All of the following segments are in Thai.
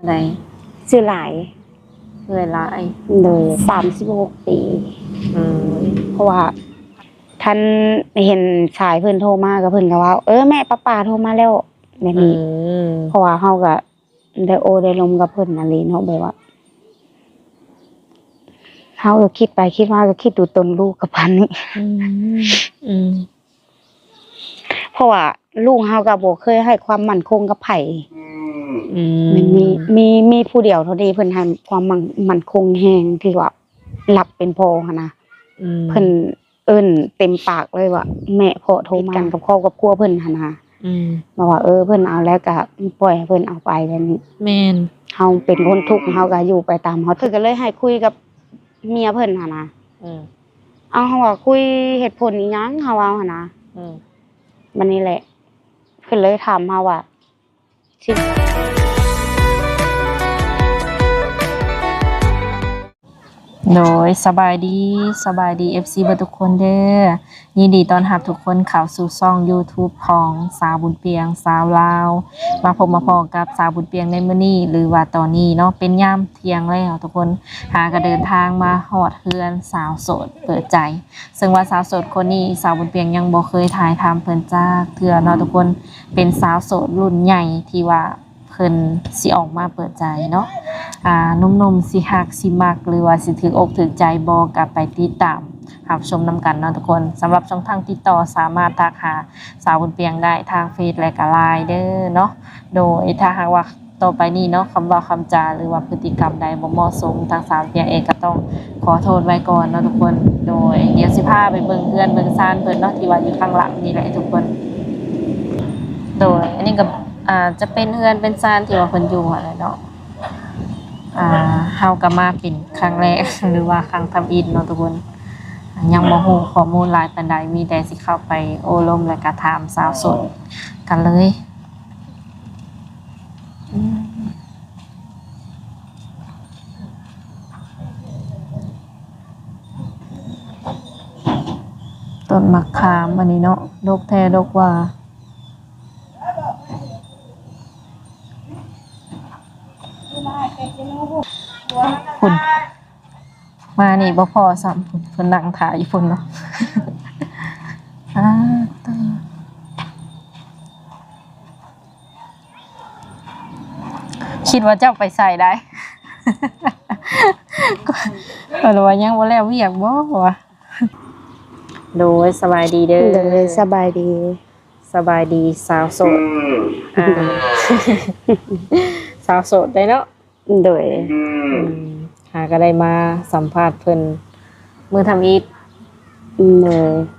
ใดชื่อหลายเอื้อยหลายเลย36 ปีเพราะว่าท่านเห็นชายเพิ่นโทรมาก็เพิ่นก็ว่าแม่ป้าโทรมาแล้วแบบนี้เพราะว่าเฮาก็ได้โอได้ลมกับเพิ่นนั่นแหละเนาะแบบว่าเฮาก็คิดไปคิดมาก็คิดดูตนลูกกับพันนี่เพราะว่าลูกเฮาก็บ่เคยให้ความมั่นคงกับไผมันมีผู้เดียวเท่านี้เพิ่นให้ความมั่นคงแฮงที่ว่ารับเป็นพ่อหั่นนะเพิ่นเอิ้นเต็มปากเลยว่าแม่พ่อโทรมากันกับครอบครัวเพิ่นหั่นนะบอกว่าเพิ่นเอาแล้วก็ปล่อยให้เพิ่นเอาไปแบบนี้แม่นเฮาเป็นคนทุกข์เฮาก็อยู่ไปตามเฮาเพิ่นก็เลยให้คุยกับเมียเพิ่นหั่นนะเอาเฮาว่าคุยเหตุผลอีหยังเฮาว่าหั่นนะบัดนี้แหละเพิ่นเลยถามเฮาว่าสิโดยสบายดี FC เบิดทุกคนเด้อยินดีต้อนรับทุกคนเข้าสู่ช่อง YouTube ของสาวบุญเปียงสาวลาวมาพบมาพอกับสาวบุญเปียงในมื้อนี้หรือว่าตอนนี้เนาะเป็นยามเที่ยงแล้วทุกคนหาก็เดินทางมาฮอดเฮือนสาวโสดเปิดใจซึ่งว่าสาวโสดคนนี้สาวบุญเปียงยังบ่เคยถ่ายทำเพิ่นจักเทื่อเนาะทุกคนเป็นสาวโสดรุ่นใหญ่ที่ว่าเพิ่นสิออกมาเปิดใจเนาะหนุ่มๆสิฮักสิมักหรือว่าสิถึกอกถึกใจบ่ก็ไปติดตามรับชมนำกันเนาะทุกคนสำหรับช่องทางติดต่อสามารถทักหาสาวบุญเปียงได้ทางเฟซและก็ LINE เด้อเนาะโดยถ้าหากว่าต่อไปนี้เนาะคำเว้าคำจาหรือว่าพฤติกรรมใดบ่เหมาะสมทางสาวบุญเปียงเองก็ต้องขอโทษไว้ก่อนเนาะทุกคนโดยเดี๋ยวสิพาไปเบิ่งเรือนเบิ่งซ่านเพิ่นเนาะที่ว่าอยู่ข้างหลังนี่แหละทุกคนโดยอันนี้ก็จะเป็นเฮือนเป็นซ่านที่ว่าเพิ่นอยู่อะไรเนาะเฮาก็มาเป็นครั้งแรก หรือว่าครั้งทำอิฐเนาะทุกคนยังบ่ฮู้ข้อมูลหลายปานใดมีแต่สิเข้าไปโอ้ลมและก็ถามสาวโสดกันเลยต้นมะขามอันนี้เนาะดกแท้ดกว่าคุณมานี่บ่พอซ้ำเพิ่นนั่งถ่ายอยู่พุ่นเนาะคิดว่าเจ้าไปใส่ได้ ก็รู้ว่ายังบ่แล้วเวียกบ่วะโดยสบายดีเด้อเลยสบายดีสาวโสดสาวโสดได้เนาะโดยหาก็ได้มาสัมภาษณ์เพิ่นมื้อทำอิฐ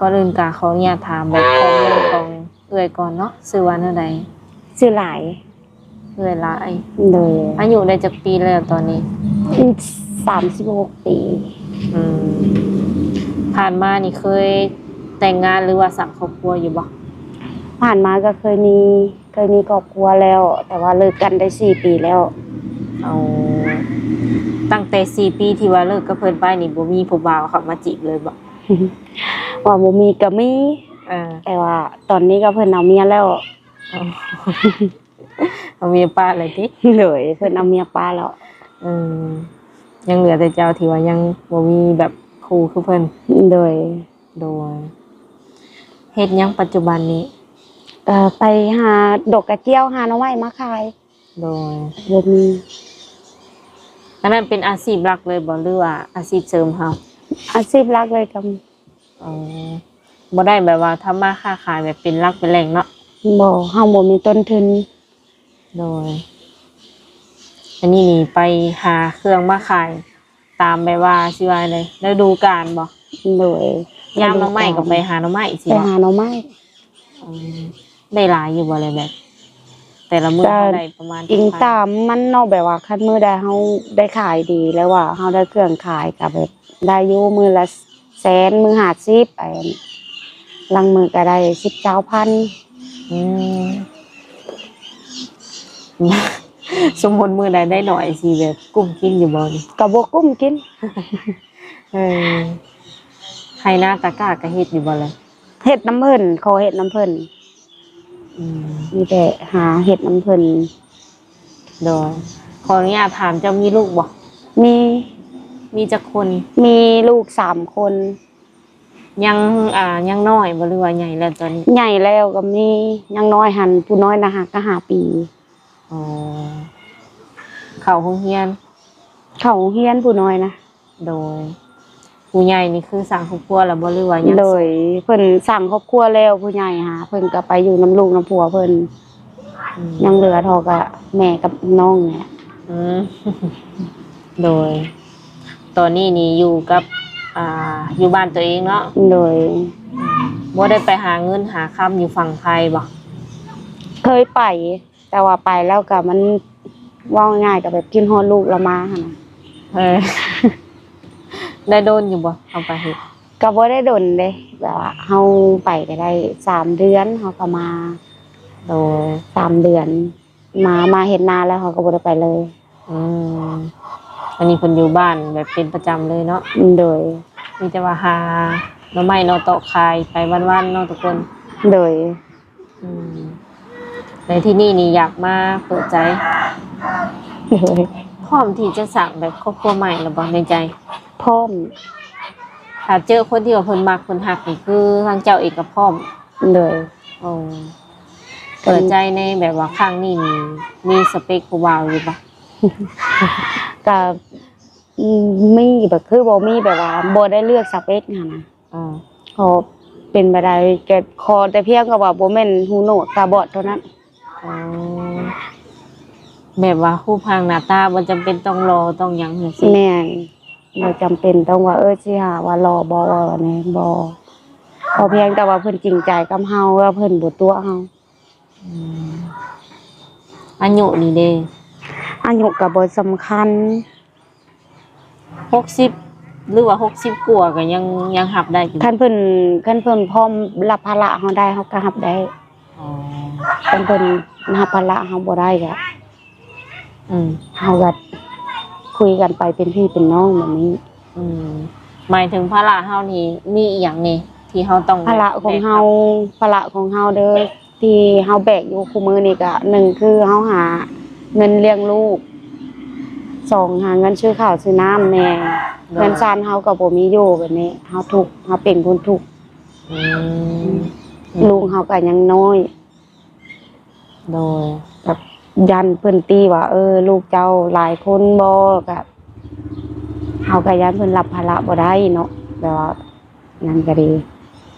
ก่อนอื่นก็ขออนุญาตถามแบบข้อมูลของเอื้อยก่อนเนาะชื่อว่าแนวใดชื่อหลายเอื้อยหลายโดยอายุได้จักปีแล้วตอนนี้36 ปีผ่านมานี่เคยแต่งงานหรือว่าสร้างครอบครัวอยู่บ่ผ่านมาก็เคยมีครอบครัวแล้วแต่ว่าเลิกกันได้4 ปีแล้วเอาตั้งแต่4 ปีที่ว่าเลิกกับเพิ่นไปนี่บ่มีผู้บ่าวเข้ามาจีบเลยบ่ ว่าบ่มีก็มีแต่ว่าตอนนี้ก็เพิ่นเอาเมียแล้วเอาเมียป้าเลยติเลยเพิ่นเอาเมียป้าแล้วยังเหลือแต่เจ้าที่ว่ายังบ่มีแบบคู่คือเพิ่นโดยเฮ็ดหยังปัจจุบันนี้ไปหาดอกกระเจียวหาหน่อไม้มาขายโดยบ่มีอันนั้นเป็นอาชีพหลักเลยบ่หรือว่าอาชีพเสริมเฮาอาชีพหลักเลยก็บ่ได้แบบว่าทำมาค้าขายแบบเป็นหลักเป็นแหล่งเนาะบ่เฮาบ่มีต้นทุนโดยอันนี้นี่ไปหาเครื่องมาขายตามแบบว่าสิว่าเลยฤดูกาลบ่โดยยามหน่อไม้ก็ไปหาหน่อไม้สิไปหาหน่อไม้ได้หลายอยู่บ่เลยแบบแต่ละมื้อได้ประมาณอิงตามมันเนาะแบบว่าคันมื้อใดเฮาได้ขายดีแล้วว่าเฮาได้เครื่องขายก็แบบได้อยู่มื้อละ100,000มื้อ50ลังมื้อก็ได้19,000สมมุติมื้อใดได้หน่อยสิแบบกุ้มกินอยู่บ่นี่ก็บ่กุ้มกินให้หน้าตะกร้าก็เฮ็ดอยู่บ่เลยเฮ็ดน้ำเพิ่นขอเฮ็ดน้ำเพิ่นมีแต่หาเฮ็ดน้ำเพิ่นโดย ขออนุญาตถามเจ้ามีลูกบ่ มี มีจักคน มีลูก3 คน ยังยังน้อยบ่หรือว่าใหญ่แล้วตอนนี้ ใหญ่แล้วก็มียังน้อยหันผู้น้อยนะฮะก็5 ปี อ๋อเข้าโรงเรียน เขาเฮียนผู้น้อยนะ โดยผู้ใหญ่นี่คือสร้างครอบครัวแล้วบ่หรือว่ายัง โดยเพิ่นสร้างครอบครัวแล้วผู้ใหญ่หาเพิ่นก็ไปอยู่น้ำลูกน้ำผัวเพิ่น อืม ยังเหลือเทอกับแม่กับน้องเนี่ย อืม โดย ตอนนี้นี่อยู่กับอยู่บ้านตัวเองเนาะ โดย บ่ได้ไปหาเงินหาค่ำอยู่ฝั่งไทยบ่ เคยไป แต่ว่าไปแล้วก็มันว่าง่ายกับแบบกินฮอดลูกละมาหั่นน่ะ เออ ได้โดนอยู่บ่เอาไปเฮ็ด ก็บ่ได้ดนเด้แบบว่าเฮาไปก็ได้3 เดือนเฮาก็มา โดย 3 เดือน มาเฮ็ดนาแล้วเฮาก็บ่ได้ไปเลย อืมอันนี้เพิ่นอยู่บ้านแบบเป็นประจำเลยเนาะ โดย มีแต่ว่าหาหน่อไม้เนาะเตาะขายไปวันๆเนาะทุกคน โดย อืมในที่นี่นี่อยากมาเปิดใจ โดย พร้อมที่จะสร้างแบบครอบครัวใหม่หรือบ่ในใจ พร้อม ถ้าเจอคนที่ว่าเพิ่นมักเพิ่นฮักนี่คือทางเจ้าเองก็พร้อม โดย โอ้เปิดใจในแบบว่าครั้งนี้นี่มีสเปคผู้บ่าวอยู่บ่ ก็มีแบบคือบ่มีแบบว่าบ่ได้เลือกสเปคหั่นน่ะ อ่า พอเป็นไปได้แกคอแต่เพียงก็ว่าบ่แม่นหูโหนวกตาบอดเท่านั้น อ๋อแบบว่ารูปร่างหน้าตาบ่จำเป็นต้องรอต้องหยังจังซี่ แม่นบ่จำเป็นต้องว่าสิหาว่ารอบ่ว่าแน่บ่พอเพียงแต่ว่าเพิ่นจริงใจกับเฮาว่าเพิ่นบ่ตัวเฮา อืมอายุนี่เด้ อายุก็บ่สำคัญ 60หรือว่า60กว่าก็ยังรับได้อยู่ คันเพิ่นพร้อมรับภาระเฮาได้เฮาก็รับได้ อ๋อ คันเพิ่นรับภาระเฮาบ่ได้ก็ อืม เฮาก็คุยกันไปเป็นพี่เป็นน้องแบบนี้ อืมหมายถึงภาระเฮานี่มีอีหยังนี่ที่เฮาต้อง ภาระของเฮาเด้อที่เฮาแบกอยู่คู่มือนี่ก็1คือเฮาหาเงินเลี้ยงลูก2หาเงินซื้อข้าวซื้อน้ำแหน่เงินซานเฮาก็บ่มีอยู่แบบนี้เฮาทุกข์เฮาเป็นคนทุกข์ อืม ลูกเฮาก็ยังน้อย โดย แบบยันเพิ่นตีว่าลูกเจ้าหลายคนบ่ก็เฮาก็ยันเพิ่นรับภาระบ่ได้เนาะแบบว่านั่นก็ดี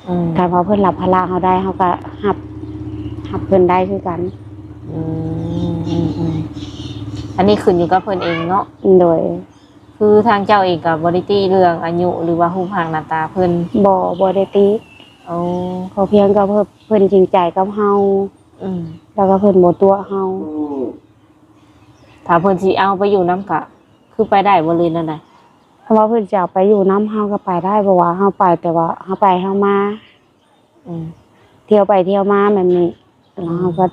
อืม ถ้าว่าเพิ่นรับภาระเฮาได้เฮาก็รับเพิ่นได้คือกัน อืมอันนี้ขึ้นอยู่กับเพิ่นเองเนาะ โดย คือทางเจ้าเองก็บ่ได้ตีเรื่องอายุหรือว่ารูปร่างหน้าตาเพิ่น บ่ได้ตี เอา ขอเพียงก็เพิ่นจริงใจกับเฮา อืม แล้วก็เพิ่นบ่ตัวเฮา ถ้าเพิ่นสิเอาไปอยู่นำก็คือไปได้บ่เลยนั่นน่ะ เพราะว่าเพิ่นจะเอาไปอยู่น้ำเฮาก็ไปได้เพราะว่าเฮาไปแต่ว่าเฮาไปเฮามา อืม เที่ยวไปเที่ยวมาแบบนี้แล้วเฮาก็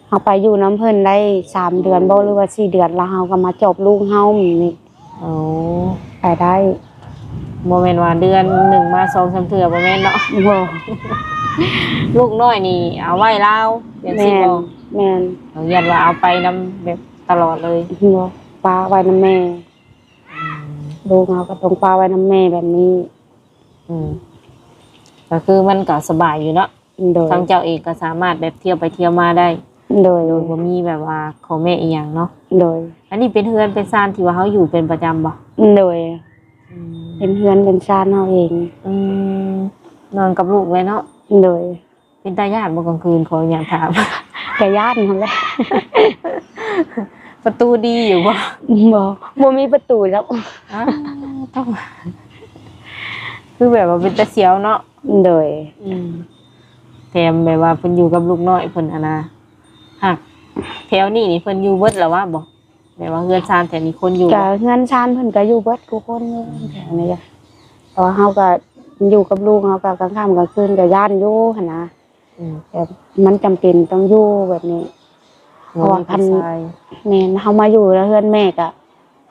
เฮาไปอยู่น้ำเพิ่นได้3 เดือนบ่หรือว่า4 เดือนแล้วเฮาก็มาจบลูกเฮาแบบนี้ เอา ไปได้ บ่แม่นว่าเดือนหนึ่งมา2-3เทื่อบ่แม่นเนาะ บ่ ลูกน้อยนี่เอาไว้ลาวจัง แม่ ซี่ น บ่ แม่น เอายันว่าเอาไปนำแบบตลอดเลย บ่ปาไว้นำแม่ลูกเฮาก็ต้องปาไว้นำแม่แบบนี้ อืมก็คือมันก็สบายอยู่เนาะ โดย ทางเจ้าเองก็สามารถแบบเที่ยวไปเที่ยวมาได้ โดย โดยบ่มีแบบว่าขอแม่อีหยังเนาะ โดย อันนี้เป็นเฮือนเป็นซ่านที่ว่าเขาอยู่เป็นประจำบ่ โดยเป็นเฮือนเป็นชานเฮาเอง อืมนอนกับลูกเลยเนาะ โดย เป็นตาญาติบ่กลางคืนขออยากถาม ก็ญาตินั่นแหละ ประตูดีอยู่บ่ บ่มีประตูแล้ว อ้าวต้อง คือแบบว่าเป็นตาเสียวเนาะ โดย อืมแถมแบบว่าเพิ่นอยู่กับลูกน้อยเพิ่นอะนะหักแถวนี้นี่เพิ่นอยู่เบิดแล้วว่าบ่แบบว่าเฮือนซานแถวนี้คนอยู่ ก็ บ่ เฮือนชานเพิ่นก็อยู่เบิดทุกคนเลยแถวนี้จ้ะแต่ว่าเฮาก็อยู่กับลูกเฮาก็กลางค่ำกลางคืนก็ย่านอยู่หั่นนะ อืม แต่มันจำเป็นต้องอยู่แบบนี้ เพราะว่าคัน ผู้ชาย แม่นเฮามาอยู่แล้วเฮือนแม่ก็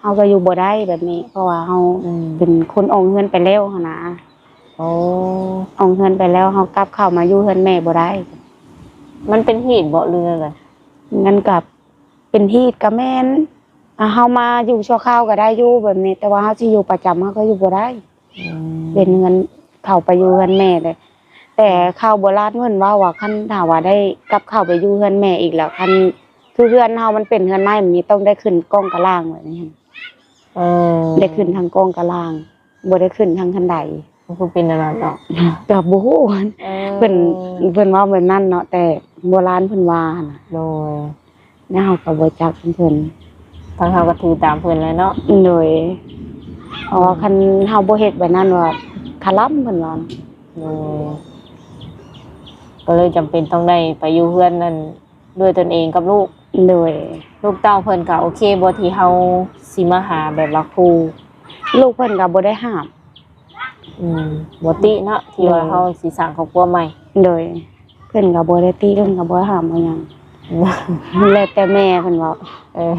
เฮาก็อยู่บ่ได้แบบนี้ เพราะว่าเฮา อืม เป็นคนออกเฮือนไปแล้วหั่นนะ โอ้ ออกเฮือนไปแล้วเฮากลับเข้ามาอยู่เฮือนแม่บ่ได้ มันเป็นเหตุบ่เรือเลย งั้นกับ เป็นฮีตก็แม่นเฮามาอยู่ชั่วคราวก็ได้อยู่แบบนี้ แต่ว่าเฮาสิอยู่ประจำเฮาก็อยู่บ่ได้เป็นเงินเข้าไปอยู่เฮือนแม่เลยแต่ข้าวโบราณเพิ่นว่าคันถ้าว่าได้กลับเข้าไปอยู่เฮือนแม่อีกแล้วคันคือเฮือนเฮามันเป็นเฮือนไม้แบบนี้ต้องได้ขึ้นกองกะล่างไว้นี่ได้ขึ้นทางกองกะล่างบ่ได้ขึ้นทางคันได มันคือเป็นอะไรเนาะ ก็บ่ฮู้เพิ่นว่าแบบนั้นเนาะแต่โบราณเพิ่นว่าน่ะ โดย แล้วเฮาก็บ่จักเพิ่น ทางเฮาก็ถือตามเพิ่นแล้วเนาะ โดยเพราะว่าคันเฮาบ่เฮ็ดแบบนั้นว่าคาล่ำเพิ่นว่า โดยก็เลยจำเป็นต้องได้ไปอยู่เฮือนนั่นด้วยตนเองกับลูก โดย ลูกเต้าเพิ่นก็โอเคบ่ที่เฮาสิมาหาแบบว่าครู ลูกเพิ่นก็บ่ได้ห้าม บ่ติเนาะที่ว่าเฮาสิสร้างครอบครัวใหม่ โดยเพิ่นก็บ่ได้ตีเพิ่นก็บ่ห้ามเอาหยังแล้วแต่แม่เพิ่นเว้า เออ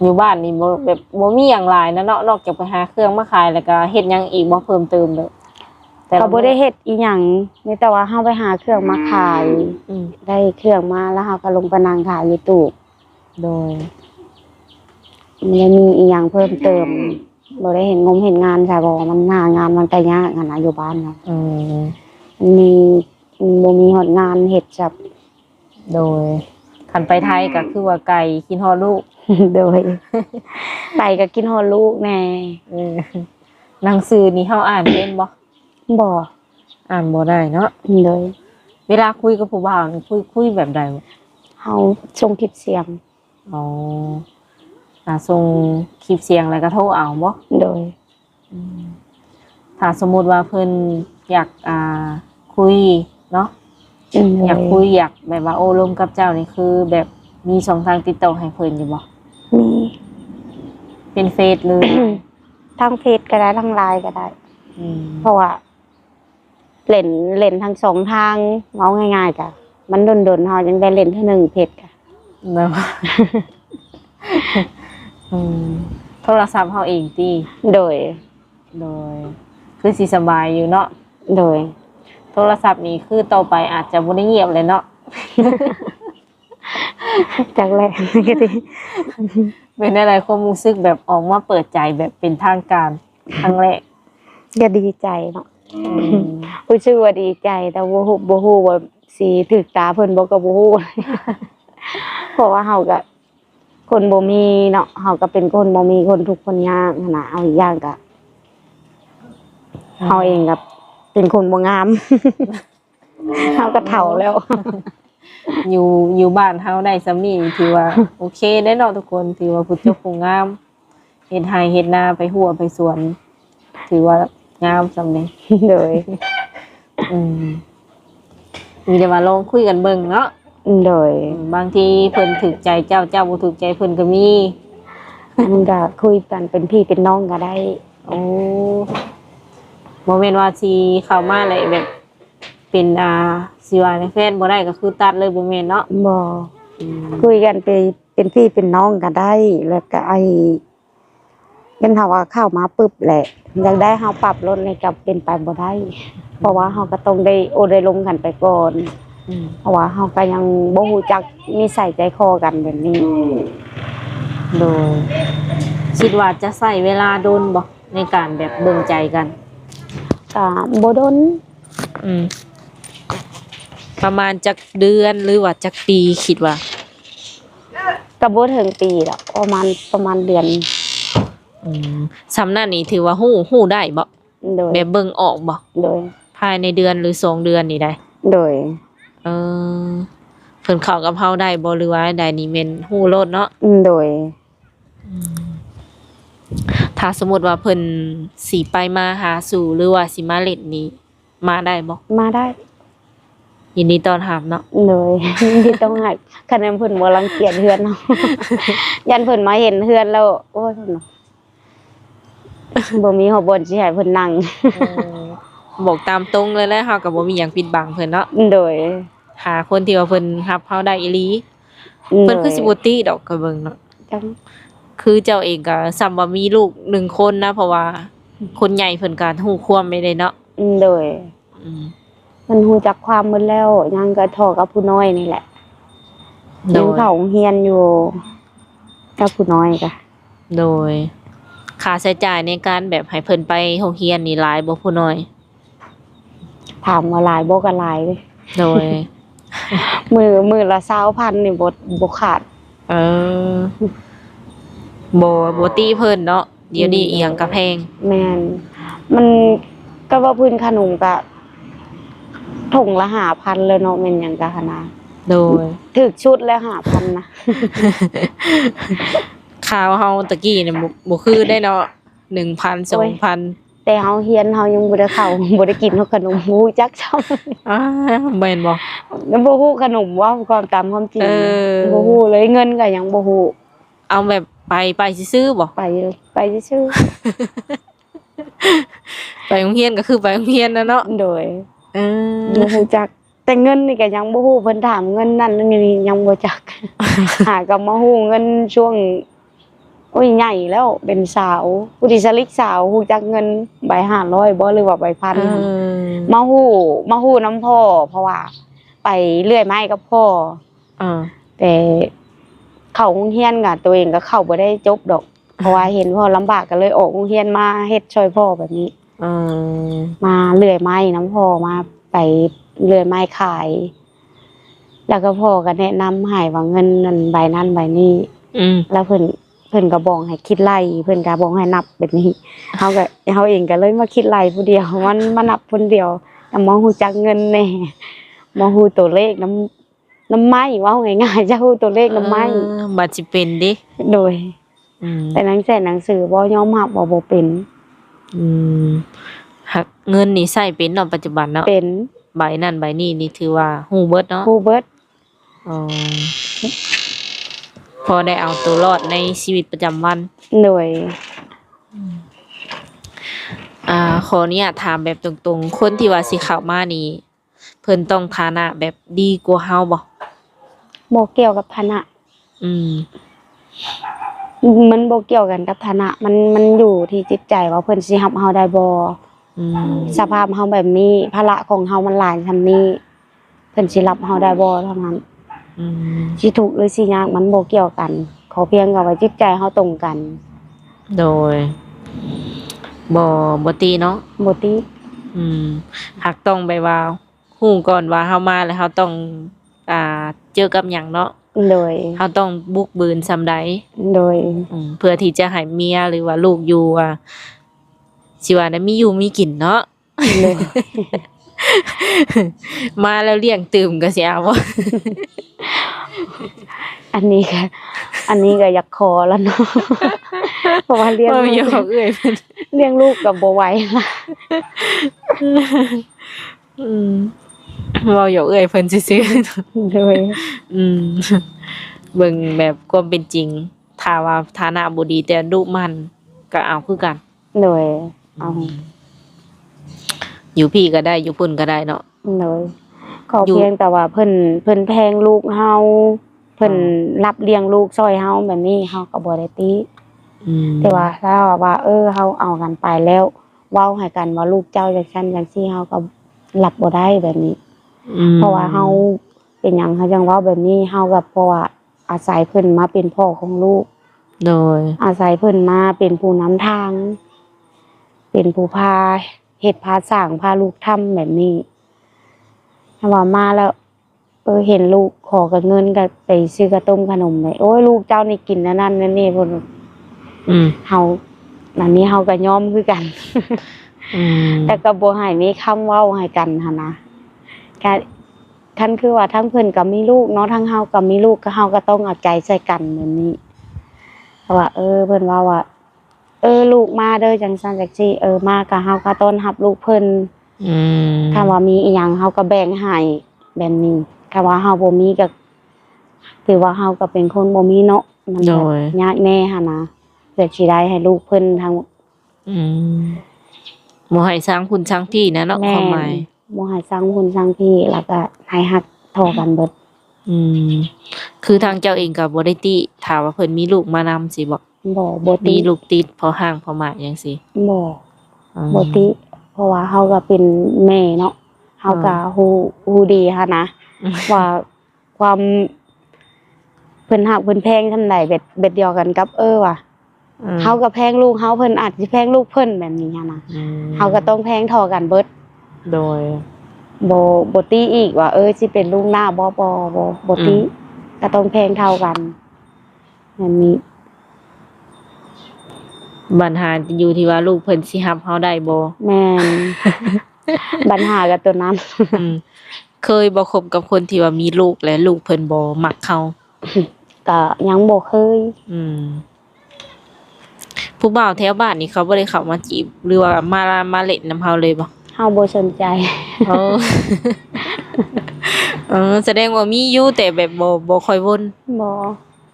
อยู่บ้านนี่บ่แบบบ่มีหยังหลายนะเนาะนอกจากไปหาเครื่องมาขายแล้วก็เฮ็ดหยังอีกบ่เพิ่มเติมเด้อ ก็บ่ได้เฮ็ดอีหยังมีแต่ว่าเฮาไปหาเครื่องมาขาย ได้เครื่องมาแล้วเฮาก็ลงไปนั่งขายอยู่ตู้ โดย มันยังมีอีหยังเพิ่มเติมบ่ได้เห็นเห็นงานใช่บ่มันหางานมันก็ยากหั่นน่ะอยู่บ้านเนาะ มันมีบ่มีฮอดงานเฮ็ดจับ โดยคันไปไทยก็คือว่าไก่กินฮอดลูก โดยไปก็กินฮอดลูกแน่ หนังสือนี่เฮาอ่านเป็นบ่ บ่ อ่านบ่ได้เนาะ โดย เวลาคุยกับผู้บ่าวนี่คุยแบบใดวะ เฮาส่งคลิปเสียง อ๋อส่งคลิปเสียงแล้วก็โทรเอาบ่ โดย ถ้าสมมุติว่าเพิ่นอยากคุยเนาะอยากคุยอยากแบบว่าโอ้ลมกับเจ้านี่คือแบบมีช่องทางติดต่อให้เพิ่นอยู่บ่ มี เป็นเฟซเลย ทางเฟซก็ได้ทางไลน์ก็ได้ เพราะว่าเล่นทั้งสองทางเอาง่ายๆจ้ะมันดนๆเฮายังได้เล่นเท่านึงเพจจ้ะ เนาะ โทรศัพท์เฮาเองติ โดย คือสิสบายอยู่เนาะ โดย โทรศัพท์นี่คือต่อไปอาจจะบ่ได้เงียบเลยเนาะ จากแรกก็ดี เป็นอะไรความรู้สึกแบบออกมาเปิดใจแบบเป็นทางการครั้งแรก ก็ดีใจเนาะรู้สึกว่าดีใจแต่บ่ฮู้ว่าสิถึกตาเพิ่นบ่ก็บ่ฮู้ เพราะว่าเฮาก็คนบ่มีเนาะเฮาก็เป็นคนบ่มีคนทุกข์คนยากหั้นน่ะเอาอีกอย่างก็เฮาเองก็เป็นคนบ่งาม เฮาก็เฒ่าแล้ว อยู่บ้านเฮาได้ซำนี้ถือว่า โอเคได้เนาะทุกคนถือว่าผู้เจ้าผู้งามเฮ็ดไร่เฮ็ดนาไปหัวไปสวน ถือว่างามซำนี้ โดย มีแต่ว่าลองคุยกันเบิ่งเนาะ โดย บางทีเพิ่นถูกใจเจ้าบ่ถูกใจเพิ่นก็มี มันก็คุยกันเป็นพี่เป็นน้องก็ได้ โอ้บ่แม่นว่าสิเข้ามาเลยแบบเป็นสิว่าในแฟนบ่ได้ก็คือตัดเลยบ่แม่นเนาะ บ่คุยกันไปเป็นพี่เป็นน้องก็ได้ แล้วก็เป็นเฮาว่าเข้ามาปึ๊บแหละอยากได้เฮาปรับลดนี่ก็เป็นไปบ่ได้ เพราะว่าเฮาก็ต้องได้ได้ลงกันไปก่อนเพราะว่าเฮาก็ยังบ่ฮู้จักนิสัยใจคอกันแบบนี้ โดยคิดว่าจะใช้เวลาโดนบ่ในการแบบเบิ่งใจกัน ก็บ่ดน ประมาณจักเดือนหรือว่าจักปีคิดว่า ก็บ่ถึงปีดอกประมาณเดือน สำนั้นนี่ถือว่าฮู้ได้บ่ โดย แบบเบิ่งออกบ่ โดย ภายในเดือนหรือ2เดือนนี่ได้ โดย เพิ่นเข้ากับเฮาได้บ่หรือว่าได้นี่แม่นฮู้โลดเนาะ โดย ถ้าสมมุติว่าเพิ่นสิไปมาหาสู่หรือว่าสิมาเล่นนี่มาได้บ่ มาได้ ยินดีต้อนรับเนาะ โดย ที่ต้องให้คะแนนเพิ่นบ่รังเกียจเฮือนเนาะ ยันเพิ่นมาเห็นเฮือนแล้วโอ้ยเพิ่นเนาะบ่มีหอบบ่นสิให้เพิ่นนั่ง บอกตามตรงเลยแหละเฮาก็บ่มีหยังปิดบังเพิ่นเนาะ โดย หาคนที่ว่าเพิ่นรับเฮาได้อีหลีเพิ่นคือสิบ่ติดอกก็เบิ่งเนาะ จัง คือเจ้าเองก็ซ้ำว่ามีลูก1คนนะเพราะว่าคนใหญ่เพิ่นก็ฮู้ความไม่ได้เนาะ โดยเพิ่นฮู้จักความหมดแล้วยังก็ทอกับผู้น้อยนี่แหละ โด ยัง ย เข้าโรงเรียนอยู่กับผู้น้อยก็ โดยค่าใช้จ่ายในการแบบให้เพิ่นไปโรงเรียนนี่หลายบ่ผู้น้อย ถามว่าหลายบ่ก็หลายเด้ โดย มื้อละ20,000นี่บ่ขาด เออบ่ตีเพิ่นเนาะเดี๋ยวนี้อีหยังก็แพง แม่นมันก็ว่าพื้นขนมก็ถุงละ5,000เลยเนาะแม่นหยังก็หนนะ โดย ถึกชุดละ5,000นะ ข่าวเฮาตะกี้เนี่ยบ่คือได้เนาะ 1,000 2,000 แต่เฮาเฮียนเฮายังบ่ได้เข้า บ่ได้กินขนมฮู้จักซ้ำ อ้าแม่นบ่ ยังบ่ฮู้ขนมว่าความตามความจริง เออ บ่ฮู้เลยเงินก็ยังบ่ฮู้ เอาแบบไปซื่อๆบ่ ไปซื่อ ไปโรงเรียนก็คือไปโรงเรียนนะเนาะ ๆโดย เออ บ่ฮู้จัก แต่เงินนี่ก็ยังบ่ฮู้เพิ่นถามเงินนั่นนี่ยังบ่จัก หาก็มาฮู้เงินช่วงโอ้ยใหญ่แล้วเป็นสาวผู้ที่สลิกสาวฮู้จักเงินใบ500บ่หรือว่าใบพัน เออ มาฮู้น้ำพ่อเพราะว่าไปเลื่อยไม้กับพ่อ เออ แต่เข้าโรงเรียนก็ตัวเองก็เข้าบ่ได้จบดอก เพราะว่าเห็นพ่อลำบากก็เลยออกโรงเรียนมาเฮ็ดช่วยพ่อแบบนี้ เออ มาเลื่อยไม้น้ำพ่อมาไปเลื่อยไม้ขาย แล้วก็พ่อก็แนะนำให้ว่าเงินนั้นใบนั้นใบนี้ อืม แล้วเพิ่นก็บอกให้คิดไล่เพิ่นก็บอกให้นับแบบนี้เฮาเองก็เลยมาคิดไล่ผู้เดียว มันมานับคนเดียวแต่มองฮู้จักเงินแน่มองฮู้ตัวเลขน้ำไม้เว้าง่ายๆจะฮู้ตัวเลขน้ำไม้ เออบัดสิเป็นดิ โดย อืม แต่หนังสือบ่ยอมรับว่าบ่เป็น อืมหักเงินนี่ใช้เป็นเนาะปัจจุบันเนาะ เป็น ใบนั่นใบนี้นี่ถือว่าฮู้เบิดเนาะ ฮู้เบิด อ๋อพอได้เอาตัวรอดในชีวิตประจำวัน โดย ขออนุญาตถามแบบตรงๆ คนที่ว่าสิเข้ามานี่ เพิ่นต้องฐานะแบบดีกว่าเฮาบ่ บ่เกี่ยวกับฐานะ อืม มันบ่เกี่ยวกันกับฐานะ มันอยู่ที่จิตใจว่าเพิ่นสิรับเฮาได้บ่ อืม สภาพเฮาแบบนี้ภาระของเฮามันหลายซำนี้เพิ่นสิรับเฮาได้บ่เท่านั้น อืม สิทุกข์หรือสิยากมันบ่เกี่ยวกัน ขอเพียงกับว่าจิตใจเฮาตรงกัน โดยบ่ตีเนาะ บ่ติ อืมหากต้องไปว่าฮู้ก่อนว่าเฮามาแล้วเฮาต้อง เจอกับหยังเนาะ โดย เฮาต้องบุกบืนซำใด โดย เพื่อที่จะให้เมียหรือว่าลูกอยู่ว่าสิว่าได้มีอยู่มีกินเนาะ โดย มาแล้วเลี้ยงตื่มก็สิเอาบ่ อันนี้ก็อยากขอแล้วเนาะ เพราะว่าเลี้ยง บ่ ลู อยาก ก เอ้ยเพิ่น เลี้ยงลูกก็บ่ไหวละ อืมเว้าหยอกเอ้ยเพิ่นซื่อๆ โดย อืม เบิ่งแบบความเป็นจริง ถ้าว่าฐานะบ่ดีแต่ดุมันก็เอาคือกัน โดยเอา อยู่พี่ก็ได้อยู่พุ่นก็ได้เนาะ โดยขอ อยู่ เพียงแต่ว่าเพิ่นแพงลูกเฮาเพิ่นรับเลี้ยงลูกช่วยเฮาแบบนี้เฮาก็บ่ได้ติ แต่ว่าถ้าว่าเฮาเอากันไปแล้วเว้าให้กันว่าลูกเจ้าจังซั่นจังซี่เฮาก็รับบ่ได้แบบนี้ เพราะว่าเฮาเป็นหยังเฮาจังเว้าแบบนี้เฮาก็เพราะว่าอาศัยเพิ่นมาเป็นพ่อของลูก โดย อาศัยเพิ่นมาเป็นผู้นำทาง เป็นผู้พาเฮ็ดพาสร้างพาลูกทำแบบนี้ถ้าว่ามาแล้ว เห็นลูกขอกับเงินก็ไปซื้อกระต้มขนมเลยโอ้ยลูกเจ้านี่กินนั่นนั่นนี่เพิ่น อืม เฮาอันนี้เฮาก็ยอมคือกัน อืม แต่ก็บ่ให้มีคำเว้าให้กันหั่นนะก็คันคือว่าทั้งเพิ่นก็มีลูกเนาะทั้งเฮาก็มีลูกก็เฮาก็ต้องเอาใจใส่กันแบบนี้เพราะว่าเพิ่นว่าว่า ลูกมาเด้อจังซั่นจังซี่มาก็เฮาก็ต้อนรับลูกเพิ่น อืม ถ้าว่ามีอีหยังเฮาก็แบ่งให้แบบนี้ถ้าว่าเฮาบ่มีก็ถือว่าเฮาก็เป็นคนบ่มีเนาะมัน โด แบบ ย ยากแน่หั่นนะเพื่อสิได้ให้ลูกเพิ่นทั้ง อืมบ่ให้สร้างคุณสร้างพี่นะเนาะความหมาย บ่ให้สร้างคุณสร้างพี่แล้วก็ให้ฮักเท่ากันเบิด อืม คือทางเจ้าเองก็บ่ได้ติถ้าว่าเพิ่นมีลูกมานำสิบ่ บ่ มี ติ ลูกติดพอห่างพอหมายจังซี่ บ่ อืม บ่ติ เพราะว่าเฮาก็เป็นแม่เนาะเฮาก็ฮู้ดีหันนะว่าความ เพิ่นฮักเพิ่นแพงทำใดเบ็ดเดียวกันกับว่ะเฮาก็แพงลูกเฮาเพิ่นอาจสิแพงลูกเพิ่นแบบนี้นะเฮาก็ต้องแพงเท่ากันเบิดโดยบ่ตีอีกว่าสิเป็นลูกหน้าบ่ตีก็ต้องแพงเท่ากันแบบนี้ปัญหาอยู่ที่ว่าลูกเพิ่นสิรับเฮาได้บ่ แม่น ปัญหากับตัวนั้น เคยบ่คบกับคนที่ว่ามีลูกและลูกเพิ่นบ่มักเฮา ก็ยังบ่เคยผู้บ่าวแถวบ้านนี่เขาบ่ได้เข้ามาจีบหรือว่ามาเล่นนำเฮาเลยบ่ เฮาบ่สนใจ แสดงว่ามีอยู่แต่แบบบ่ค่อยวนบ่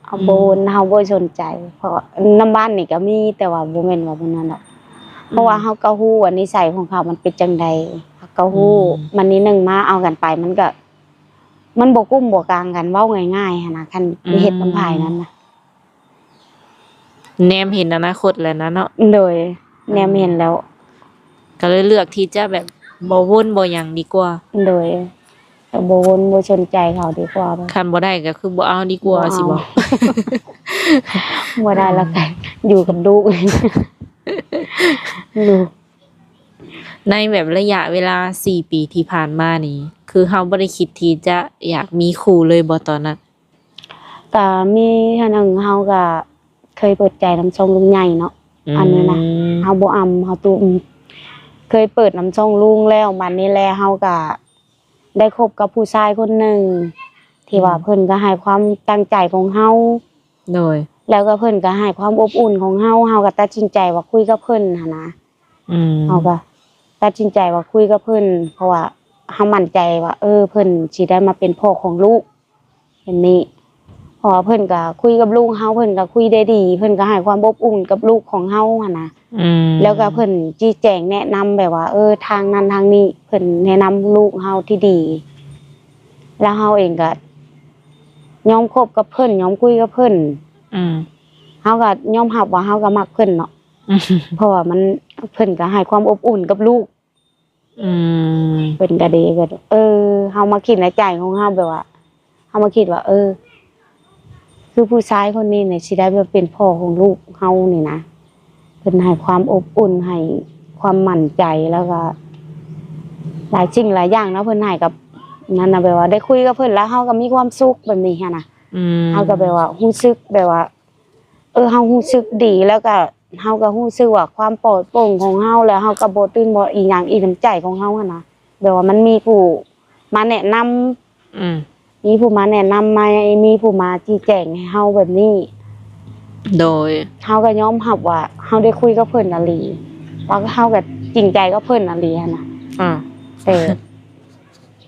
เอาบ่วนเฮาบ่สนใจ เพราะนำบ้านนี่ก็มีแต่ว่าบ่แม่นว่าบ่นั้นดอกเพราะว่าเฮาก็ฮู้ว่านิสัยของเขามันเป็นจังได๋ก็ฮู้มันนี้นึงมาเอากันไปมันก็มันบ่กุ้มบ่กลางกันเว้าง่ายๆหั่นน่ะคันมีเฮ็ดนำภายนั้นน่ะแนมเห็นอนาคตแล้วนะเนาะโดยแนมเห็นแล้วก็เลยเลือกที่จะแบบบ่วนบ่หยังดีกว่าโดยบ่วนบ่สนใจเขาดีกว่าคันบ่ได้ก็คือบ่เอาดีกว่าสิบ่ บ่ได้แล้วกันอยู่กับลูกลูกในแบบระยะเวลา4ปีที่ผ่านมานี่คือเฮาบ่ได้คิดที่จะอยากมีคู่เลยบ่ตอนนั้นก็มีเท่านึงเฮาก็เคยเปิดใจนำช่องลุงใหญ่เนาะอันนี้นะเฮาบ่อำเฮาตุ้มเคยเปิดนำช่องลุงแล้วบัดนี้แลเฮาก็ได้คบกับผู้ชายคนหนึ่งที่ว่าเพิ่นก็ให้ความตั้งใจของเฮาโดยแล้วก็เพิ่นก็ให้ความอบอุ่นของเฮาเฮาก็ตัดสินใจว่าคุยกับเพิ่นหั่นนะเฮาก็ตัดสินใจว่าคุยกับเพิ่นเพราะว่าเฮามั่นใจว่าเพิ่นสิได้มาเป็นพ่อของลูกแบบนี้เพราะว่าเพิ่นก็คุยกับลูกเฮาเพิ่นก็คุยได้ดีเพิ่นก็ให้ความอบอุ่นกับลูกของเฮาหั่นนะแล้วก็เพิ่นชี้แจงแนะนำแบบว่าทางนั้นทางนี้เพิ่นแนะนำลูกเฮาที่ดีแล้วเฮาเองก็ยอมคบกับเพิ่นยอมคุยกับเพิ่นเฮาก็ยอมรับว่าเฮาก็มักเพิ่นเนาะเพราะว่ามันเพิ่นก็ให้ความอบอุ่นกับลูกเพิ่นก็ดีก็เฮามาคิดในใจของเฮาแบบว่าเฮามาคิดว่าคือผู้ชายคนนี้เนี่ยสิได้มาเป็นพ่อของลูกเฮานี่นะเพิ่นให้ความอบอุ่นให้ความมั่นใจแล้วก็หลายสิ่งหลายอย่างนะเพิ่นให้กับนั่นน่ะแบบว่าได้คุยกับเพิ่นแล้วเฮาก็มีความสุขแบบนี้ค่ะนะเฮาก็แบบว่ารู้สึกแบบว่าเฮารู้สึกดีแล้วก็เฮาก็รู้สึกว่าความปลอดโปร่งของเฮาแล้วเฮาก็บ่ตื่นบ่อีหยังอีน้ำใจของเฮาหั่นนะแบบว่ามันมีผู้มาแนะนำมีผู้มาแนะนำมามีผู้มาชี้แจงให้เฮาแบบนี้โดยเฮาก็ยอมรับว่าเฮาได้คุยกับเพิ่นน่ะลีว่าเฮาก็จริงใจกับเพิ่นน่ะลีหั่นน่ะแต่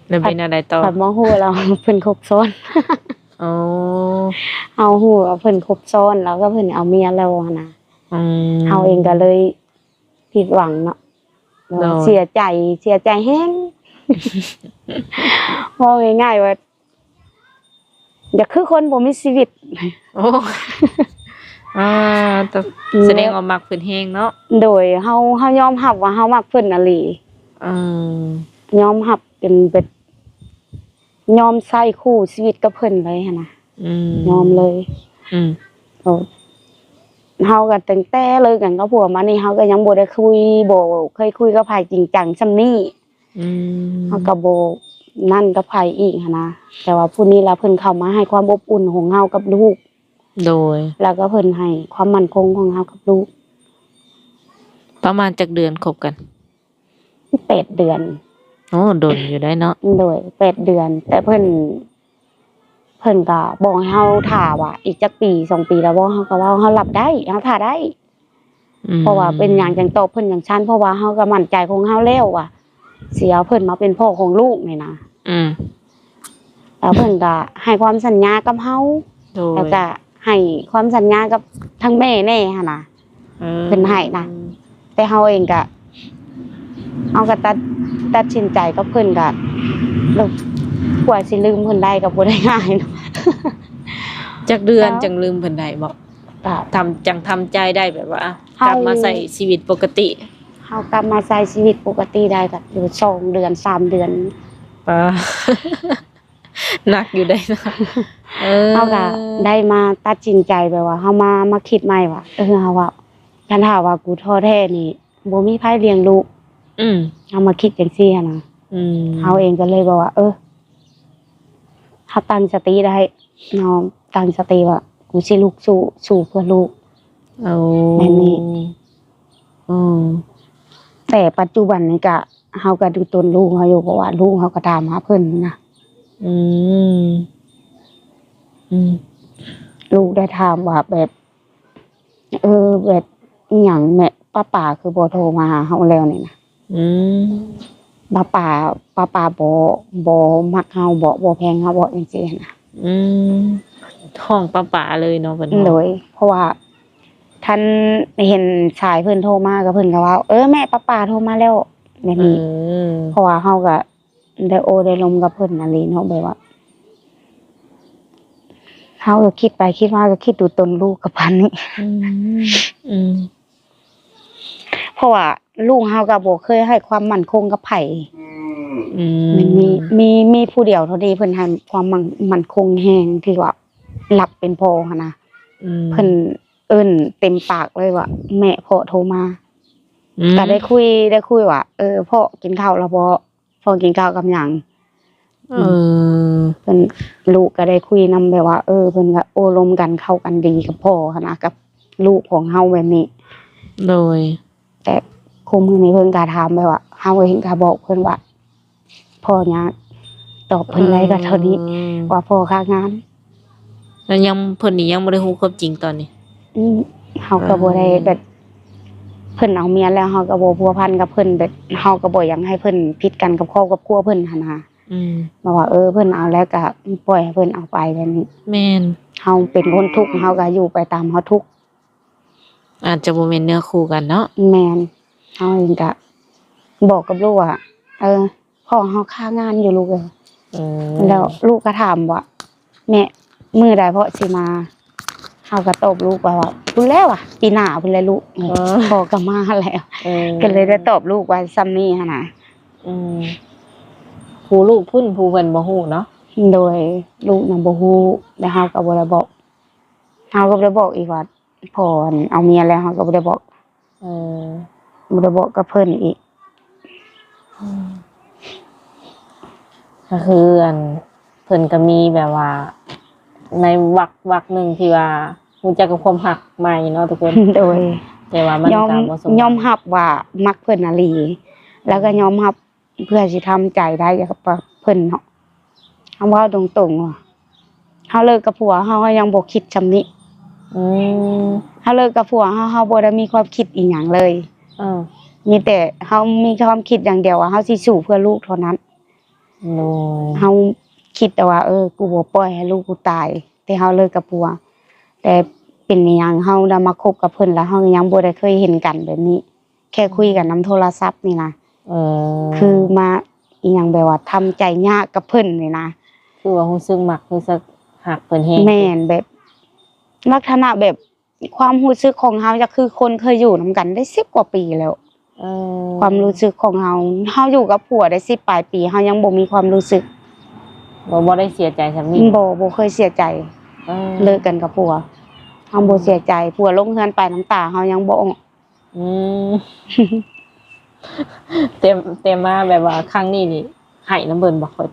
แล้วเป็นอะไรต่อผัดมอฮู้แล้วเพิ่นคบซ้อนเอาฮู้ว่าเพิ่นคบซ้อนแล้วก็เพิ่นเอาเมียแล้วหั่นน่ะเฮาเองก็เลยผิดหวังเนาะเสียใจแฮงว่าง่ายๆว่าอยากคือคนบ่มีชีวิตแต่แสดงว่ามักเพิ่นแฮงเนาะโดยเฮายอมรับว่าเฮามักเพิ่นน่ะลียอมรับเป็นยอมใช้คู่ชีวิตกับเพิ่นเลยหั่นน่ะยอมเลยเฮาก็ตั้งแต่เลิกกันกับผัวมานี่เฮาก็ยังบ่ได้คุยบ่เคยคุยกับไผจริงจังส่ำนี้เฮาก็บ่นั่นกับไผอีกหั่นนะแต่ว่าผู้นี้ล่ะเพิ่นเข้ามาให้ความอบอุ่นของเฮากับลูกโดยแล้วก็เพิ่นให้ความมั่นคงของเฮากับลูกประมาณจักเดือนคบกัน8เดือนโดนอยู่ได้เนาะโดย8เดือนแต่เพิ่นก็บอกให้เฮาท่าว่าอีกจักปี2ปีแล้วบ่เฮาก็ว่าเฮารับได้เฮาท่าได้เพราะว่าเป็นหยังจังตอบเพิ่นจังซั่นเพราะว่าเฮาก็มั่นใจของเฮาแล้วว่าสิเอาเพิ่นมาเป็นพ่อของลูกนี่นะแล้วเพิ่นก็ให้ความสัญญากับเฮาแล้วก็ให้ความสัญญากับทั้งแม่แน่หั่นน่ะเพิ่นให้นะแต่เฮาเองก็เฮาก็ตัดสินใจกับเพิ่นก็กว่าสิลืมเพิ่นได้ก็บ่ได้ง่ายเนาะจักเดือนจังลืมเพิ่นได้บ่ทำใจได้แบบว่ากลับมาใช้ชีวิตปกติเฮากลับมาใช้ชีวิตปกติได้ก็อยู่2เดือน3เดือน หนักอยู่ได้นะเฮาก็ได้มาตัดสินใจแบบว่าเฮามาคิดใหม่ว่าเฮาว่าคันถ้าว่ากูท้อแท้นี่บ่มีไผเลี้ยงลูกเฮามาคิดจังซี่หันนะเฮาเองก็เลยบอกว่าเฮาตั้งสติได้เนาะตั้งสติว่ากูสิลุกสู้เพื่อลูกแม่นนี่แต่ปัจจุบันนี้ก็เฮาก็ดูตนลูกเฮาอยู่เพราะว่าลูกเฮาก็ตามหาเพิ่นนะลูกได้ถามว่าแบบแบบอีหยังแม่ป้าคือบ่โทรมาหาเฮาแล้วนี่นะป้าบ่มักเฮาบ่แพงเฮาบ่จังซี่นะท้องป้าเลยเนาะเพิ่นโดยเพราะว่าท่านเห็นชายเพิ่นโทรมาก็เพิ่นก็ว่าแม่ป้าโทรมาแล้วแบบนี้เพราะว่าเฮาก็ได้ลมกับเพิ่นนั่นแหละเนาะแบบว่าเฮาก็คิดไปคิดมาก็คิดดูตนลูกกับพันนี้เพราะว่าลูกเฮาก็บ่เคยให้ความมั่นคงกับไผมันมีผู้เดียวเท่านี้เพิ่นให้ความมั่นคงแฮงที่ว่ารับเป็นพ่อหั่นนะเพิ่นเอิ้นเต็มปากเลยว่าแม่พ่อโทรมาก็ได้คุยว่าพ่อกินข้าวแล้วบ่พ่อกินข้าวกับหยังเพิ่นลูกก็ได้คุยนำแบบว่าเพิ่นก็โอ้ลมกันเข้ากันดีกับพ่อหั่นนะกับลูกของเฮาแบบนี้โดยแต่คุมื้อนี้เพิ่นก็ถามไปว่าเฮาเองก็บอกเพิ่นว่าพ่อยากตอบเพิ่นได้ก็เท่านี้ว่าพ่อค้างานแล้วยังเพิ่นนี่ยังบ่ได้ฮู้ความจริงตอนนี้เฮาก็บ่ได้แบบเพิ่นเอาเมียแล้วเฮาก็บ่พัวพันกับเพิ่นแบบเฮาก็บ่อยากให้เพิ่นผิดกันกับครอบกับครัวเพิ่นหั่นน่ะบอกว่าเพิ่นเอาแล้วก็ปล่อยให้เพิ่นเอาไปแบบนี้แม่นเฮาเป็นคนทุกข์เฮาก็อยู่ไปตามเฮาทุกข์อาจจะบ่แม่นเนื้อคู่กันเนาะแม่นเฮาเองก็บอกกับลูกว่าพ่อเฮาค้างานอยู่ลูกเอ้ยแล้วลูกก็ถามว่าแม่มื้อใดพ่อสิมาเฮาก็ตอบลูกว่าพุ่นแล้วอ่ะปีหน้าพุ่นแหละลูกพ่อก็มาแล้วก็เลยได้ตอบลูกว่าซ้ำนี้หั่นน่ะผู้ลูกพุ่นผู้เพิ่นบ่ฮู้เนาะโดยลูกน่ะบ่ฮู้แล้วเฮาก็บ่ได้บอกเฮาก็บ่ได้บอกอีกว่าพ่อเอาเมียแล้วเฮาก็บ่ได้บอกบ่ได้บอกกับเพิ่นอีกก็คือเพิ่นก็มีแบบว่าในวรรคนึงที่ว่ารู้จักกับความรักใหม่เนาะทุกคนโดยแต่ว่ามันก็บ่สมยอมรับว่ามักเพิ่นน่ะหลีแล้วก็ยอมรับเพื่อสิทำใจได้กับเพิ่นเนาะเฮาเว้าตรงๆว่าเฮาเลิกกับผัวเฮายังบ่คิดซำนี้เฮาเลิกกับผัวเฮาบ่ได้มีความคิดอีหยังเลยมีแต่เฮามีความคิดอย่างเดียวว่าเฮาสิสู้เพื่อลูกเท่านั้นเฮาคิดแต่ว่ากูบ่ปล่อยให้ลูกกูตายแต่เฮาเลิกกับผัวแต่เป็นอีหยังเฮาได้มาคบกับเพิ่นแล้วเฮายังบ่ได้เคยเห็นกันแบบนี้แค่คุยกันนำโทรศัพท์นี่นะคือมาอีหยังแบบว่าทำใจยากกับเพิ่นนี่นะคือว่ารู้สึกมักรู้สึกฮักเพิ่นแฮงแม่นแบบลักษณะแบบความรู้สึกของเฮาจะคือคนเคยอยู่นำกันได้10กว่าปีแล้วความรู้สึกของเฮาอยู่กับผัวได้10ปลายปีเฮายังบ่มีความรู้สึกบ่ได้เสียใจซำนี้บ่เคยเสียใจเลิกกันกับผัวเฮาบ่เสียใจผัวลงเฮือนไปน้ำตาเฮายังบ่ออกเต็มมาแบบว่าครั้งนี้นี่ให้น้ำเบิ่นบ่ค่อย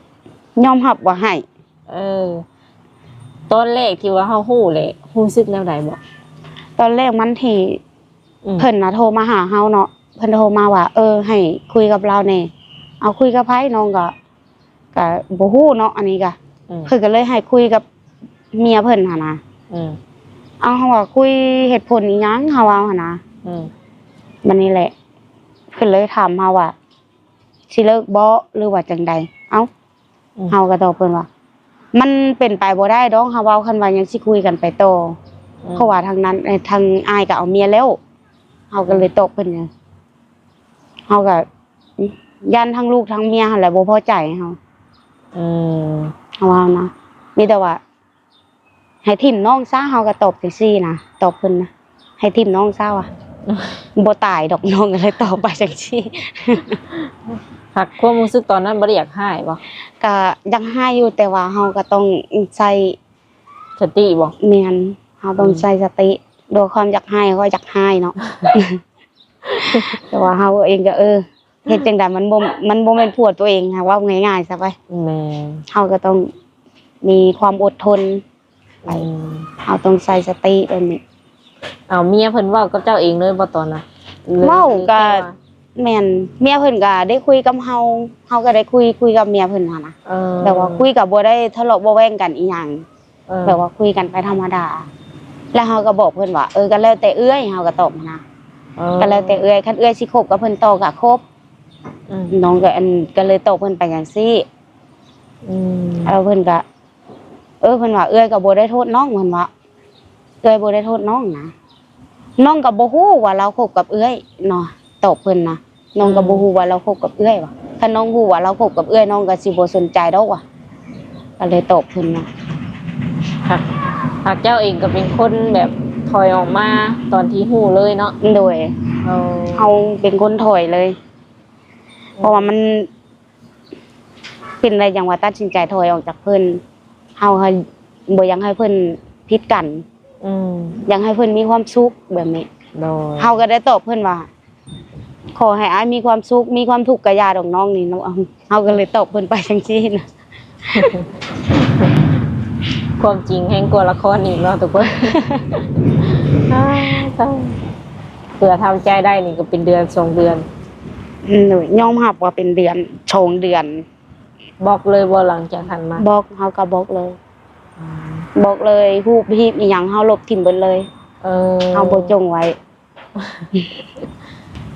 ยอมรับว่าให้ตอนแรกที่ว่าเฮาฮู้แหละรู้สึกแนวใดบ่ตอนแรกมันที่เพิ่นน่ะโทรมาหาเฮาเนาะเพิ่นโทรมาว่าให้คุยกับเราแน่เอาคุยกับไผน้องก็บ่ฮู้เนาะอันนี้ก็เพิ่นก็เลยให้คุยกับเมียเพิ่นหั่นน่ะเอาเฮาว่าคุยเหตุผลอีหยังเฮาว่าหั่นน่ะมันนี่แหละเพิ่นเลยถามเฮาว่าสิเลิกบ่หรือว่าจังใดเอ้าเฮาก็ตอบเพิ่นว่ามันเป็นไปบ่ได้ดอกเฮาเว้าคันว่ายังสิคุยกันไปต่อเพราะว่าทางนั้นทางอ้ายก็เอาเมียแล้วเฮาก็เลยตอบเพิ่นเนี่ยเฮาก็ยันทั้งลูกทั้งเมียหั่นแหละบ่พอใจเฮาเฮาว่านะมีแต่ว่าให้ทิ่มน้องซะเฮาก็ตอบจังซี่นะตอบเพิ่นนะให้ทิ่มน้องซะว่ะบ่ตายดอกน้องก็เลยตอบไปจังซี่ หักความรู้สึกตอนนั้นบ่ได้อยากให้บ่ ก็ยังให้อยู่แต่ว่าเฮาก็ต้องใช้ สติบ่ แม่นเฮาต้องใช้สติโดยความอยากให้ก็อยากให้เนาะ แต่ว่าเฮาเองก็เฮ็ดจังได๋มันบ่แม่นผัวตัวเองค่ะว่าง่ายๆซะไป แม่ เฮาก็ต้องมีความอดทนไปเฮาต้องใช้สติแบบนี้ เอาเมียเพิ่นเว้ากับเจ้าเองเลยบ่ตอนน่ะ เว้าก็แม่นเมียเพิ่นก็ได้คุยกับเฮาก็ได้คุยกับเมียเพิ่นน่ะนะแต่ว่าคุยก็บ่ได้ทะเลาะเบาะแว้งกันอีหยังแบบว่าคุยกันไปธรรมดาแล้วเฮาก็บอกเพิ่นว่าก็แล้วแต่เอื้อยเฮาก็ตอบนะก็แล้วแต่เอื้อยคันเอื้อยสิคบกับเพิ่นต่อก็คบน้องก็เลยตอบเพิ่นไปจังซี่แล้วเพิ่นก็เพิ่นว่าเอื้อยก็บ่ได้โทษน้องเพิ่นว่าเอื้อยบ่ได้โทษน้องนะน้องก็บ่ฮู้ว่าเราคบกับเอื้อยเนาะตอบเพิ่นนะน้องก็บ่ฮู้ว่าเราคบกับเอื้อยว่ะถ้าน้องฮู้ว่าเราคบกับเอื้อยน้องก็สิบ่สนใจดอกว่ะก็เลยตอบเพิ่นนะ หากเจ้าเองก็เป็นคนแบบถอยออกมาตอนที่ฮู้เลยเนาะ โดยเฮาเป็นคนถอยเลย เพราะว่ามันเป็นอะไรอย่างว่าตัดสินใจถอยออกจากเพิ่นเฮาบ่อยากให้เพิ่นผิดกันอยากให้เพิ่นมีความสุขแบบนี้เฮาก็ได้ตอบเพิ่นว่าขอให้อ้ายมีความสุขมีความทุกข์ก็อย่าดอกน้องนี่เนาะเฮาก็เลยตอบเพิ่นไปจังซี่นะ ความจริงแห่งกว่าละครอีกเนาะทุกคน เพื่อทำใจได้นี่ก็เป็นเดือน2เดือนหนูยอมรับว่าเป็นเดือนชงเดือน บอกเลยว่าหลังจากหันมาบอกเฮาก็บอกเลยบอกเลยฮูบฮีบอีหยังเฮาลบทิ่มเบิดเลยเฮาบ่จงไว้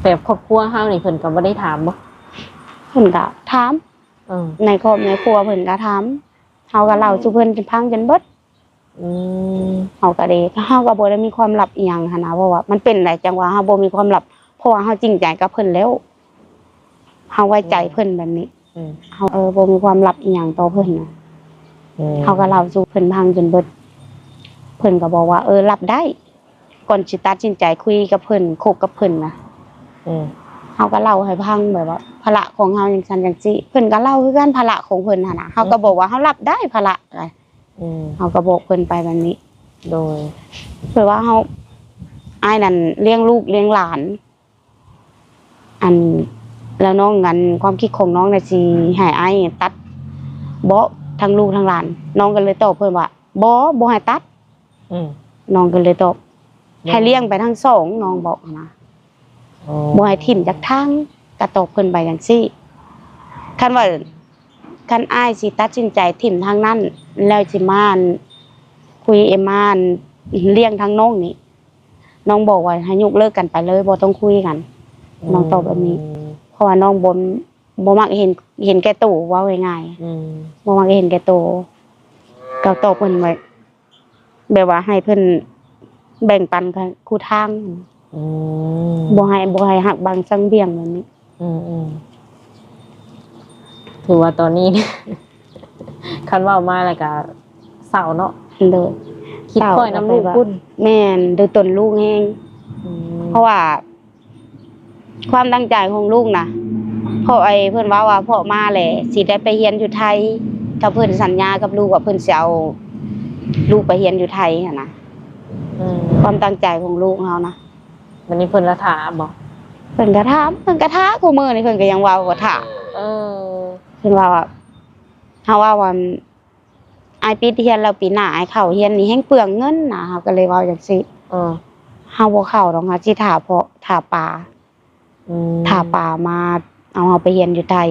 แบบครอบครัวเฮานี่เพิ่นก็บ่ได้ถามบ่เพิ่นก็ถามในครอบในครัวเพิ่นก็ถามเฮาก็เล่าสู่เพิ่นจนพังจนเบิดเฮาก็ได้เฮาก็บ่ได้มีความลับอีหยังหันนะเพราะว่ามันเป็นได้จังว่าเฮาบ่มีความลับเพราะว่าเฮาจริงใจกับเพิ่นแล้วเฮาไว้ใจเพิ่นแบบนี้เฮาบ่มีความลับอีหยังต่อเพิ่นน่ะเฮาก็เล่าสู่เพิ่นพังจนเบิดเพิ่นก็บอกว่ารับได้ก่อนสิตัดสินใจคุยกับเพิ่นคบกับเพิ่นน่ะเฮาก็เล่าให้พังแบบว่าภาระของเฮาจังซั่นจังซี่เพิ่นก็เล่าคือกันภาระของเพิ่นหั่นน่ะเฮาก็บอกว่าเฮารับได้ภาระเฮาก็บอกเพิ่นไปแบบนี้โดยเพื่อว่าเฮาอ้ายนั่นเลี้ยงลูกเลี้ยงหลานแล้วน้องงั้นความคิดของน้องน่ะสิให้อ้ายตัดบ่ทั้งลูกทั้งหลานน้องก็เลยตอบเพิ่นว่าบ่ให้ตัดน้องก็เลยตอบให้เลี้ยงไปทั้งสองน้องบอกนะบ่ให้ทิ่มจากทางก็ตอบเพิ่นไปจังซี่คันว่าคันอ้ายสิตัดสินใจทิ่มทางนั้นแล้วสิมาคุยมาเลี้ยงทางน้องนี่น้องบอกว่าให้ยกเลิกกันไปเลยบ่ต้องคุยกันน้องตอบแบบนี้เพราะว่าน้องบ่มักเห็นแก่ตัวว่าง่ายๆบ่มักเห็นแก่ตัวก็ตอบเพิ่นไว้แบบว่าให้เพิ่นแบ่งปันกันคู่ทางบ่ให้หักบังซังเบี่ยงแบบนี้ถือว่าตอนนี้ คันเว้ามาแล้วก็เศร้าเนาะเด้อคิดค่อยน้ำลูกพุ่นแม่นโดยตนลูกแฮงเพราะว่าความตั้งใจของลูกนะพ่อเพิ่นว่าพ่อมาแหละสิได้ไปเรียนอยู่ไทยถ้าเพิ่นสัญญากับลูกว่าเพิ่นสิเอาลูกไปเรียนอยู่ไทยหั่นน่ะความตั้งใจของลูกเฮานะวันนี้เพิ่นละถามบ่เพิ่นก็ถามเพิ่นก็ท้าคู่มื้อนี่เพิ่นก็ยังว่าถามเพิ่นว่าเฮาว่าอ้ายปีเรียนแล้วปีหน้าอ้ายเข้าเรียนนี่แฮงเปลืองเงินน่ะเฮาก็เลยเว้าจังซี่เฮาบ่เข้าดอกเฮาสิท่าเพาะท่าปลาถ้าป่ามาเอาเฮาไปเรียนอยู่ไทย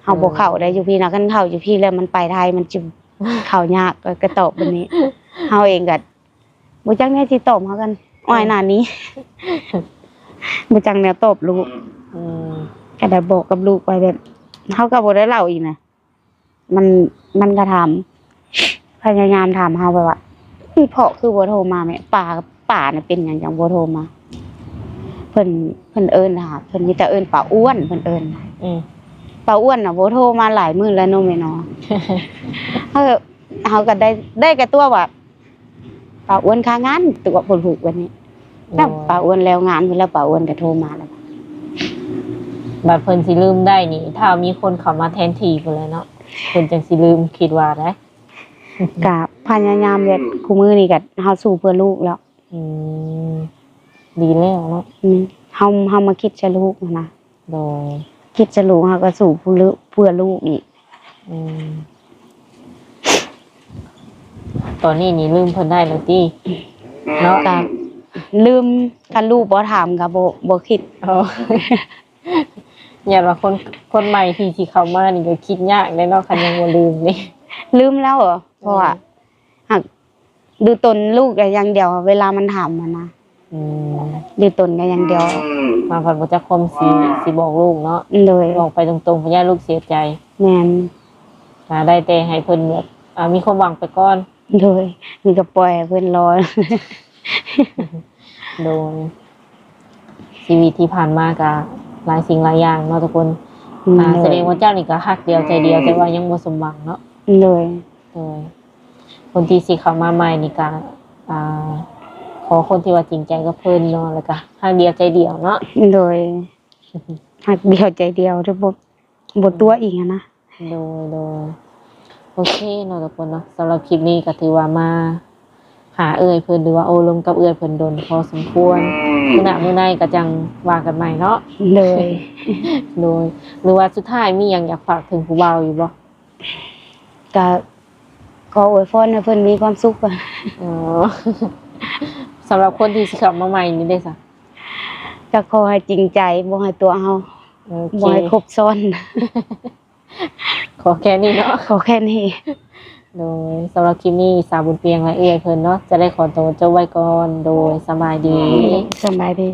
เฮาบ่เข้าได้อยู่พี่นะคันเข้าอยู่พี่แล้วมันไปไทยมันจิเข้ายากก็ตอบแบบนี้เฮาเองก็บ่จักแนวสิตอบเฮากันอ้อยหน้านี้บ่จักแนวตอบลูกก็ได้บอกกับลูกไปแบบเฮาก็บ่ได้เล่าอีกนะมันก็ถามพยายามถามเฮาแบบว่าพ่อคือบ่โทรมาแม่ป่าน่ะเป็นหยังจังบ่โทรมาเพิ่นเอิ้นค่ะเพิ่นมีแต่เอิ้นป้าอ้วนเพิ่นเอิ้นป้าอ้วนน่ะบ่โทรมาหลายมื้อแล้วเนาะแม่เนาะเฮาก็ได้กับตัวว่าป้าอ้วนค้างานตัวเพิ่นพูดวันนี้แล้วป้าอ้วนแล้วงานเพิ่นแล้วป้าอ้วนก็โทรมาแล้ว บัดเพิ่นสิลืมได้นี่ ถ้ามีคนเข้ามาแทนที่พุ่นแหละเนาะเพิ่นจังสิลืมคิดว่าได้ ก็พยายามเฮ็ดคู่มือนี่ก็เฮาสู้เพื่อลูกแล้ว อืมดีแล้วเนาะ เฮามาคิดจะลูกนะ โดย คิดจะลูกเฮาก็สู้เพื่อลูกอีก อืมตอนนี้นี่ลืมเพิ่นได้แล้วติเนาะ ก็ลืมคันลูกบ่ถามก็บ่คิด อ๋อ อย่าว่าคนใหม่ที่สิเข้ามานี่ก็คิดยากเลยเนาะคันยังบ่ลืมนี่ ลืมแล้วเหรอเพราะว่าหากดูตนลูกก็อย่างเดียวเวลามันถามมันนะ อืม ดูตนก็อย่างเดียว มาพันบ่จักคมสิบอกลูกเนาะ เลย บอกไปตรงๆเพราะย่าลูกเสียใจ แม่น ได้แต่ให้เพิ่นแบบมีความหวังไปก่อน เลยมีก็ปล่อยให้เพิ่นรอ โดยชีวิตที่ผ่านมาก็หลายสิ่งหลายอย่างเนาะทุกคนแสดงว่าเจ้านี่ก็ฮักเดียวใจเดียวแต่ว่ายังบ่สมหวังเนาะ เลย โดยคนที่สิเข้ามาใหม่นี่ก็ขอคนที่ว่าจริงใจกับเพิ่นเนาะแล้วก็ฮักเดียวใจเดียวเนาะ เลยหักเดียวใจเดียวทุกบทตัวอีกอะนะ โดยโอเคเนาะทุกคนเนาะสำหรับคลิปนี้ก็ถือว่ามาหาเอื้อยเพิ่นหรือว่าโอลมกับเอื้อยเพิ่นดนพอสมควรมื้อหน้ามื้อในก็จังว่ากันใหม่เนาะ เลย โดยหรือว่าสุดท้ายมีหยังอยากฝากถึงผู้บ่าวอยู่บ่ ก็ขออวยพรให้เพิ่นมีความสุขอะ อ๋อ สำหรับคนที่สิเข้ามาใหม่นี่ได้ซะ ก็ขอให้จริงใจบ่ให้ตัวเฮา โอเค บ่ให้ครบซ้อน ขอแค่นี้เนาะ ขอแค่นี้ โดยสำหรับคลิปนี้สาวบุญเปียงและเอื้อยเพิ่นเนาะจะได้ขอตัวจบไว้ก่อนโดยสบายดี สบายดี